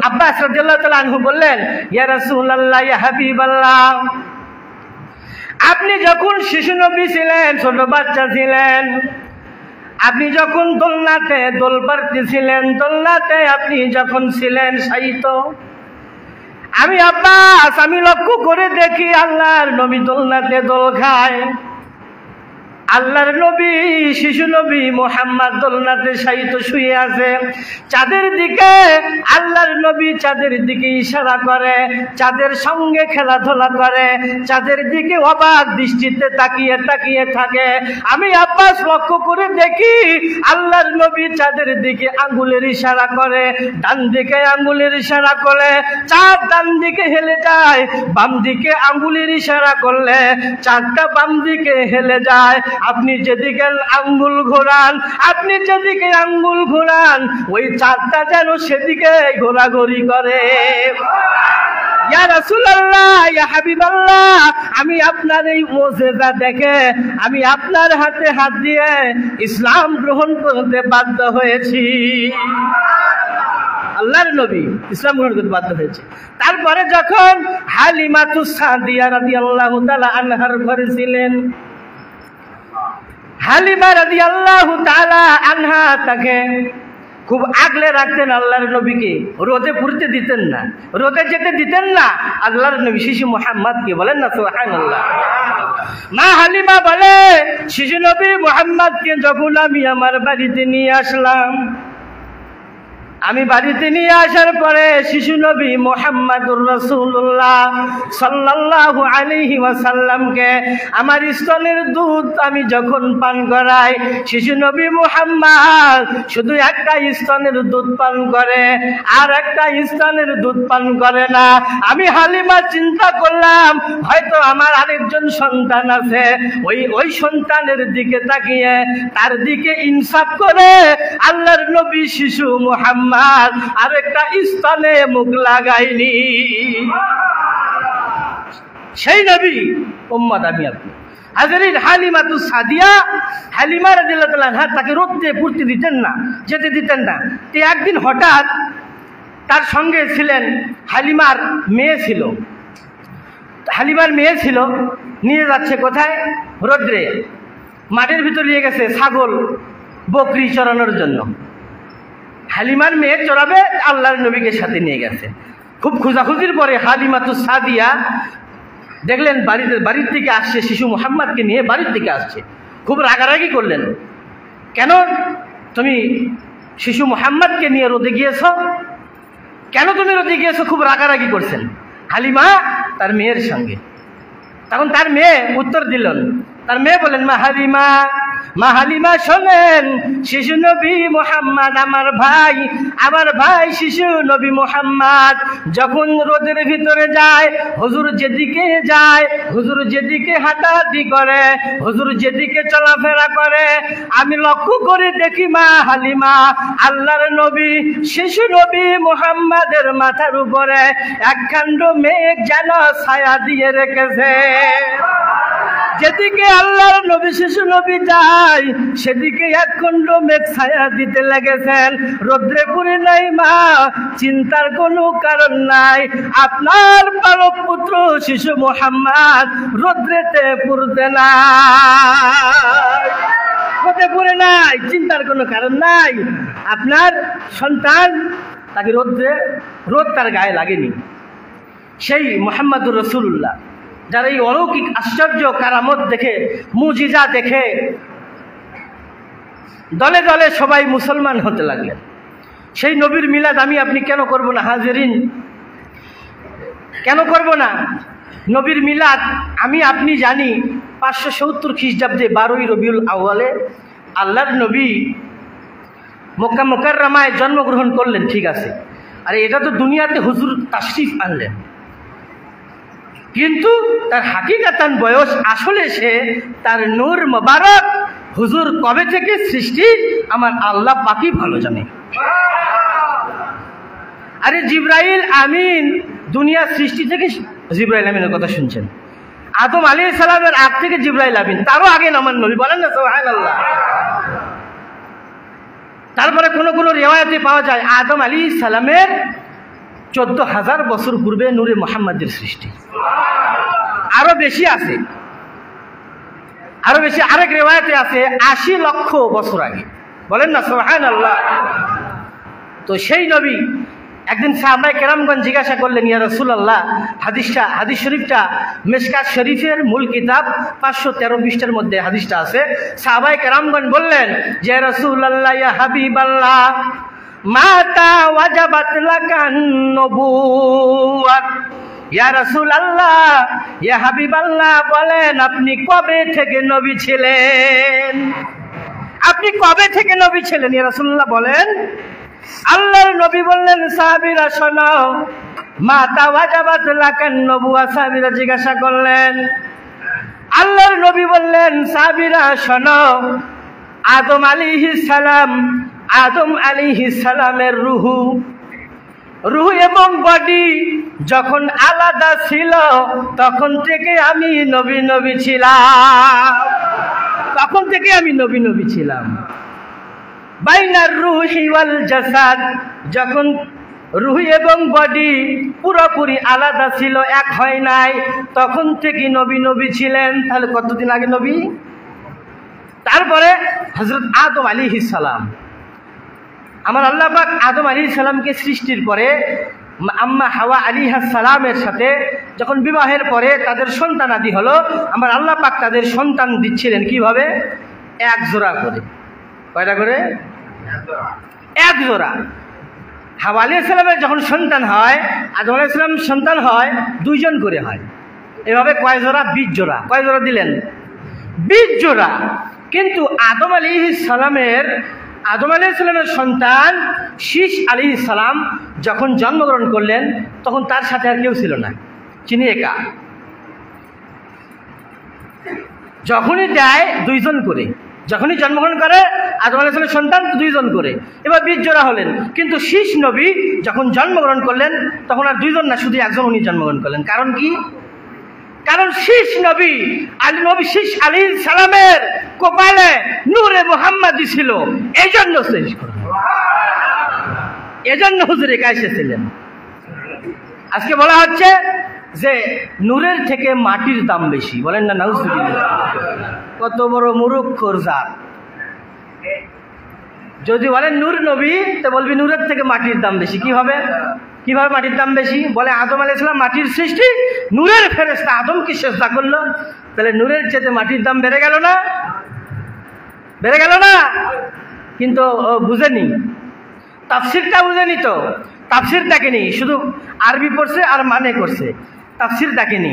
আব্বাস রাদিয়াল্লাহু তাআলা আনহু বললেন, ইয়া রাসূলুল্লাহ, ইয়া হাবিবাল্লাহ, আপনি যখন শিশু নবী ছিলেন, ছোট বাচ্চা ছিলেন, আপনি যখন দোলনাতে দোল পাড়তেছিলেন, দোলনাতে আপনি যখন ছিলেন শায়িত, আমি আব্বাস আমি লক্ষ্য করে দেখি আল্লাহর নবী দোলনাতে দোল খায়। আল্লাহর নবী শিশু নবী মুহাম্মদ দোলনাতে শায়িত শুয়ে আছে। চাঁদের দিকে আল্লাহর নবী চাঁদের দিকে ইশারা করে, চাঁদের সঙ্গে খেলাধুলা করে, চাঁদের দিকে অবাক দৃষ্টিতে তাকিয়ে তাকিয়ে থাকে। আমি আব্বাস লক্ষ্য করে দেখি আল্লাহর নবী চাঁদের দিকে আঙ্গুলের ইশারা করে, ডান দিকে আঙ্গুলের ইশারা করে, চাঁদ ডান দিকে হেলে যায়, বাম দিকে আঙ্গুলের ইশারা করলে চাঁদটা বাম দিকে হেলে যায়। আপনি যেদিকে আঙ্গুল ঘোরান, আপনি যেদিকে আঙ্গুল ঘোরান, ওই চাঁদটা যেন সেদিকে ঘোরাঘুরি করে। ইয়া রাসূলুল্লাহ, ইয়া হাবিবাল্লাহ, আমি আপনার এই মুজিজা দেখে আমি আপনার হাতে হাত দিয়ে ইসলাম গ্রহণ করতে বাধ্য হয়েছি। আল্লাহর নবী ইসলাম গ্রহণ করতে বাধ্য হয়েছে। তারপরে যখন হালিমাতুস সাদিয়া রাদিয়াল্লাহু তাআলা আনহার ঘরে ছিলেন, হালিমা রাদিয়াল্লাহু তাআলা আনহা তাকে খুব আগলে রাখতেন। আল্লাহর নবীকে রোদে পুড়তে দিতেন না, রোদে যেতে দিতেন না। আল্লাহর নবী শিশু মুহাম্মদকে বলেন না সুবহানাল্লাহ। মা হালিমা বলে, শিশু নবী মুহাম্মদকে যখন আমি আমার বাড়িতে নিয়ে আসলাম, আমি বাড়িতে নিয়ে আসার পরে শিশু নবী মুহাম্মাদুর রাসূলুল্লাহ সাল্লাল্লাহু আলাইহি ওয়াসাল্লামকে আমার স্তনের দুধ আমি যখন পান করাই, শিশু নবী মুহাম্মদ শুধু একটা স্তনের দুধ পান করে, আর একটা স্তনের দুধ পান করে না। আমি হালিমা চিন্তা করলাম হয়তো আমার আরেকজন সন্তান আছে, ওই সন্তানের দিকে তাকিয়ে তার দিকে ইনসাফ করে আল্লাহর নবী শিশু মুহাম্মদ আরেকটা স্তনে মুখ লাগাইনি। সেই নবী উম্মত আমি আপনি। হাজরিন, হালিমাতুস সাদিয়া, হালিমা রাদিয়াল্লাহু তাআলা আনহা তাকে রোদে পুড়তে দিতেন না, যেতে দিতেন না। তো একদিন হঠাৎ তার সঙ্গে ছিলেন হালিমার মেয়ে ছিল, হালিমার মেয়ে ছিল, নিয়ে যাচ্ছে কোথায়? রোদ্রে, মাঠের ভিতর নিয়ে গেছে ছাগল বকরি চড়ানোর জন্য। হালিমার মেয়ে চড়াবে, আল্লাহর নবীকে সাথে নিয়ে গেছে। খুব খোঁজাখুঁজির পরে হালিমাতুস সাদিয়া দেখলেন বাড়ির থেকে আসছে, শিশু মুহাম্মদকে নিয়ে বাড়ির থেকে আসছে। খুব রাগারাগি করলেন, কেন তুমি শিশু মুহাম্মদকে নিয়ে রোদে গিয়েছো? কেন তুমি রোদে গিয়েছো? খুব রাগারাগি করছেন হালিমা তার মেয়ের সঙ্গে। তখন তার মেয়ে উত্তর দিলেন, তার মেয়ে বলেন, মা হালিমা শোনেন, শিশু নবী মুহাম্মদ আমার ভাই শিশু নবী মুহাম্মদ যখন রোদের ভিতরে যায়, হুজুর যেদিকে যায়, হুজুর যেদিকে হাঁটাহাঁটি করে, হুজুর যেদিকে চলাফেরা করে, আমি লক্ষ্য করে দেখি মা হালিমা আল্লাহর নবী শিশু নবী মুহাম্মাদের মাথার উপরে একখণ্ড মেঘ যেন ছায়া দিয়ে রেখেছে। যেদিকে আল্লাহর নবী শিশু নবী যায়, সেদিকে একখণ্ড মেঘ ছায়া দিতে লেগেছেন। রৌদ্রে পুড়ে নাই মা, চিন্তার কোনো কারণ নাই, আপনার পালক পুত্র শিশু মুহাম্মদ রৌদ্রেতে পুড়তে নাই, রোদে পুড়ে নাই, চিন্তার কোনো কারণ নাই। আপনার সন্তান তাকে রোদ তার গায়ে লাগেনি। সেই মুহাম্মাদুর রাসূলুল্লাহ যারা এই অলৌকিক আশ্চর্য কারামত দেখে, মুজিজা দেখে দলে দলে সবাই মুসলমান হতে লাগলেন। সেই নবীর মিলাদ আমি আপনি কেন করব না? হাজিরিন, কেন করব না? নবীর মিলাদ আমি আপনি জানি 570 খ্রিস্টাব্দে 12ই রবিউল আউয়ালে আল্লাহর নবী মক্কা মুকাররমায় জন্মগ্রহণ করলেন, ঠিক আছে। আরে এটা তো দুনিয়াতে হুজুর তাশরিফ আনলেন, কিন্তু তার হাকিকাতান বয়স আসলে সে তার নূর মোবারক হুজুর কবে থেকে সৃষ্টি আমার আল্লাহ পাকই ভালো জানে। আরে জিবরাইল আমিন দুনিয়া সৃষ্টি থেকে, জিবরাইল আমিনের কথা শুনছেন, আদম আলাইহিস সালামের আগ থেকে জিবরাইল আমিন, তারও আগে আমার নবী, বলেন না সুবহানাল্লাহ। তারপরে কোন কোন রিওয়ায়াতে পাওয়া যায় আদম আলাইহিস সালামের 14,000 বছর পূর্বে নূরে মুহাম্মাদের সৃষ্টি। আরো বেশি আছে, আরো বেশি। আরেক রিওয়ায়াতে আছে 80 লক্ষ বছর আগে। বলেন না সুবহানাল্লাহ। তো সেই নবী একদিন সাহাবায়ে কেরামগণ জিজ্ঞাসা করলেন, ইয়া রাসূলুল্লাহ, হাদিস শরীফটা মিশকাত শরীফের মূল কিতাব 513 পৃষ্ঠার মধ্যে হাদিসটা আছে। সাহাবায়ে কেরামগণ বললেন যে, ইয়া রাসূলুল্লাহ, ইয়া হাবিবাল্লাহ, মাতা ওয়াজাবাত লাকান নবুওয়াত। ইয়া রাসূলুল্লাহ, ইয়া হাবিবাল্লাহ, বলেন আপনি কবে থেকে নবী ছিলেন? আপনি কবে থেকে নবী ছিলেন ইয়া রাসূলুল্লাহ বলেন। আল্লাহর নবী বললেন, সাহাবীরা শোনো, মাতা ওয়াজাবাত লাকান নবুওয়া। সাহাবীরা জিজ্ঞাসা করলেন, আল্লাহর নবী বললেন, সাহাবীরা শোনো, আদম আলাইহিস সালামের রুহু এবং বডি যখন আলাদা ছিল তখন থেকে আমি নবী ছিলাম। তখন থেকে আমি নবী ছিলাম। বাইনার রুহি ওয়াল জাসাদ, যখন রুহ এবং বডি পুরোপুরি আলাদা ছিল, এক হয় নাই, তখন থেকে নবী ছিলেন। তাহলে কতদিন আগে নবী? তারপরে হযরত আদম আলাইহিস সালাম, আমার আল্লাহ পাক আদম আলাইহিস সালামকে সৃষ্টির পরে আম্মা হাওয়া আলাইহিস সালামের সাথে যখন বিবাহের পরে তাদের সন্তানাদি হলো, আমার আল্লাহ পাক তাদের সন্তান দিচ্ছিলেন কিভাবে? এক জোড়া করে। কয়টা করে? এক জোড়া। হাওয়া আলাইহিস সালামের যখন সন্তান হয়, আদম আলাইহিস সালাম সন্তান হয় 2 জন করে হয়। এভাবে কয় জোড়া? 20 জোড়া। কয় জোড়া দিলেন? 20 জোড়া। কিন্তু আদম আলাইহিস সালামের সন্তান শীষ আলাইহিস সালাম যখন জন্মগ্রহণ করলেন তখন তার সাথে আর কেউ ছিল না, তিনি একা। যখনই দেয় 2 জন করে, যখনই জন্মগ্রহণ করে আদম আলাইহিস সালামের সন্তান 2 জন করে, এবার 20 জোড়া হলেন। কিন্তু শীষ নবী যখন জন্মগ্রহণ করলেন তখন আর 2 জন না, শুধু একজন উনি জন্মগ্রহণ করলেন। কারণ কি? কারণ শীষ নবী শীষ আলাইহিস সালামের কপালে নূরে মুহাম্মাদি ছিল, এজন্য শেষ করলেন, এজন্য হুজুর একা এসেছিলেন। আজকে বলা হচ্ছে যে নূরের থেকে মাটির দাম বেশি। বলেন না নাউজুবিল্লাহ। কত বড় মুরুক্ষর জাত। যদি বলেন নূর নবী, তো বলবি নূরের থেকে মাটির দাম বেশি। কিভাবে মাটির দাম বেশি? বলে আদম আলাইহিস সালাম মাটির সৃষ্টি, নূরের ফেরেশতা আদমকে সিজদা করলো, তাহলে নূরের চেয়ে মাটির দাম বেড়ে গেল না? বেড়ে গেল না? কিন্তু বুঝেনি, তাফসিরটা বুঝেনি। তো তাফসির দেখেনি, শুধু আরবি পড়ছে আর মানে করছে, তাফসির দেখেনি।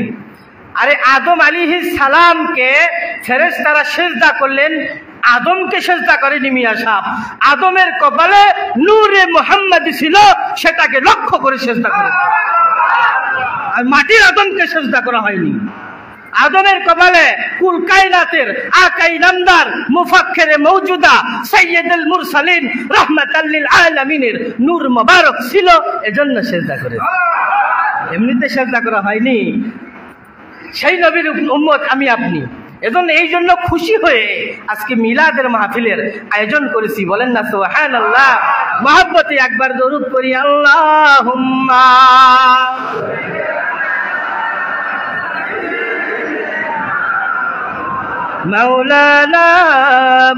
আরে আদম আলাইহিস সালামকে ফেরেশতারা সিজদা করলেন, আদমকে সিজদা করেনি মিয়া সাহেব। আদমের কপালে নূরে মুহাম্মাদি ছিল, সেটাকে লক্ষ্য করে সিজদা করেছে, আর মাটির আদমকে সিজদা করা হয়নি। আদমের কপালে কুল কায়নাতের আকাই নামদার মুফাক্কিরে মওজুদা সাইয়্যিদুল মুরসালিন রাহমাতাল লিল আলামিনের নূর মোবারক ছিল, এজন্য সিজদা করেছে, এমনিতে সিজদা করা হয়নি। সেই নবীর উম্মত আমি আপনি। এজন্য এই জন্য খুশি হয়ে আজকে মিলাদের মাহফিলের আয়োজন করেছি। বলেন না সুবহানাল্লাহ। মহব্বতে একবার দরুদ করি, আল্লাহুম্মা মাওলানা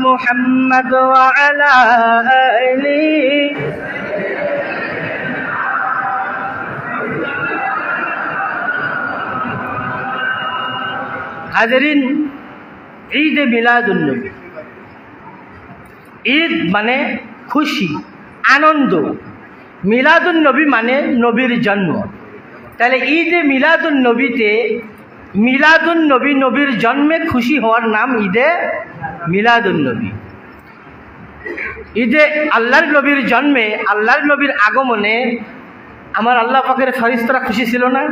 মুহাম্মদ ওয়া আলা আলিহি। হাজরিন, ঈদে মিলাদুন্নবী, ঈদ মানে খুশি, আনন্দ, মিলাদুন্নবী মানে নবীর জন্ম। তাহলে ঈদে মিলাদুন্নবীতে মিলাদুন্নবী, নবীর জন্মে খুশি হওয়ার নাম ঈদে মিলাদুন্নবী। ঈদে আল্লাহর নবীর জন্মে, আল্লাহর নবীর আগমনে আমার আল্লাহ পাকের ফেরেশতারা খুশি ছিল না?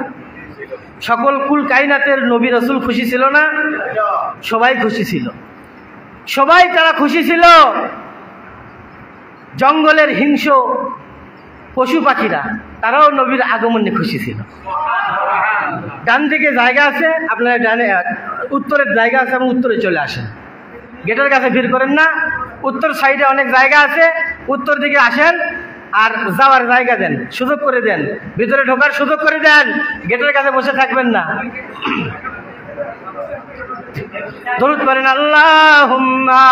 সকল কুল কায়নাতের নবী রাসূল খুশি ছিল না? সবাই খুশি ছিল, সবাই তারা খুশি ছিল। জঙ্গলের হিংস্র পশু পাখিরা তারাও নবীর আগমনে খুশি ছিল। ডান দিকে জায়গা আছে, আপনারা ডানে, উত্তরের জায়গা আছে, এবং উত্তরে চলে আসেন, গেটের কাছে ভিড় করেন না। উত্তর সাইডে অনেক জায়গা আছে, উত্তর দিকে আসেন, আর যাওয়ার জায়গা দেন, সুযোগ করে দেন, ভিতরে ঢোকার সুযোগ করে দেন, গেটের কাছে বসে থাকবেন না। দরুদ পড়েন আল্লাহুম্মা